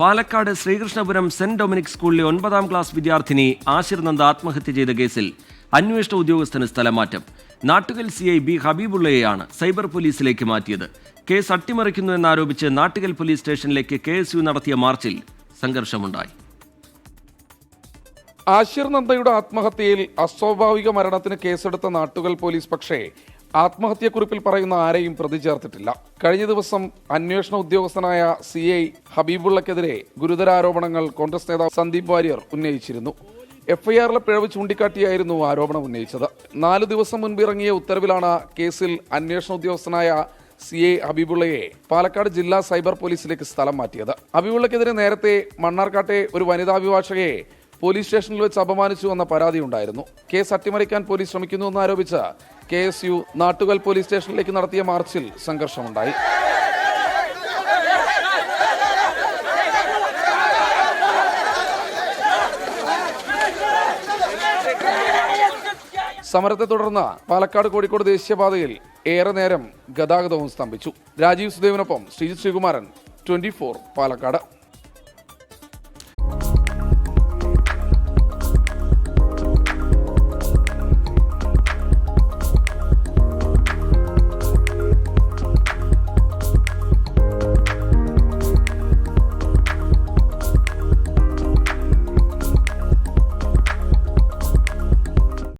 Palakkad Sreekrishnapuram saint Dominic സ്കൂളിലെ 9ാം class വിദ്യാർത്ഥിനി ആശിർ നന്ദ ആത്മഹത്യ ചെയ്ത കേസിൽ അന്വേഷണ ഉദ്യോഗസ്ഥന് സ്ഥലമാറ്റം. നാട്ടുകൽ CI B ഹബീബുള്ളയെയാണ് സൈബർ പോലീസിലേക്ക് മാറ്റിയത്. കേസ് അട്ടിമറിക്കുന്നു എന്നാരോപിച്ച് നാട്ടുകൽ പോലീസ് സ്റ്റേഷനിലേക്ക് KSU നടത്തിയ മാർച്ചിൽ സംഘർഷമുണ്ടായി. ആശിർ നന്ദയുടെ ആത്മഹത്യയിൽ അസ്വാഭാവിക മരണത്തിന് കേസെടുത്ത നാട്ടുകൽ പോലീസ് പക്ഷേ ആത്മഹത്യക്കുറിപ്പിൽ പറയുന്ന ആരെയും പ്രതി ചേർത്തിട്ടില്ല. കഴിഞ്ഞ ദിവസം അന്വേഷണ ഉദ്യോഗസ്ഥനായ CI ഹബീബുള്ളക്കെതിരെ ഗുരുതരാരോപണങ്ങൾ കോൺഗ്രസ് നേതാവ് സന്ദീപ് വാര്യർ ഉന്നയിച്ചിരുന്നു. FIRലെ പിഴവ് ചൂണ്ടിക്കാട്ടിയായിരുന്നു ആരോപണം ഉന്നയിച്ചത്. 4 ദിവസം മുൻപ് ഇറങ്ങിയ ഉത്തരവിലാണ് കേസിൽ അന്വേഷണ ഉദ്യോഗസ്ഥനായ CI ഹബീബുള്ളയെ പാലക്കാട് ജില്ലാ സൈബർ പോലീസിലേക്ക് സ്ഥലം മാറ്റിയത്. ഹബീബുള്ളക്കെതിരെ നേരത്തെ മണ്ണാർക്കാട്ടെ ഒരു വനിതാ അഭിഭാഷകയെ പോലീസ് സ്റ്റേഷനിൽ വെച്ച് അപമാനിച്ചു എന്ന പരാതി ഉണ്ടായിരുന്നു. കേസ് അട്ടിമറിക്കാൻ പോലീസ് ശ്രമിക്കുന്നുവെന്ന് ആരോപിച്ച് KSU നാട്ടുകൽ പോലീസ് സ്റ്റേഷനിലേക്ക് നടത്തിയ മാർച്ചിൽ സംഘർഷമുണ്ടായി. സമരത്തെ തുടർന്ന് പാലക്കാട് കോഴിക്കോട് ദേശീയപാതയിൽ ഏറെ നേരം ഗതാഗതവും സ്തംഭിച്ചു. രാജീവ് സുദേവിനൊപ്പം ശ്രീജിത് ശ്രീകുമാരൻ, 24 പാലക്കാട്.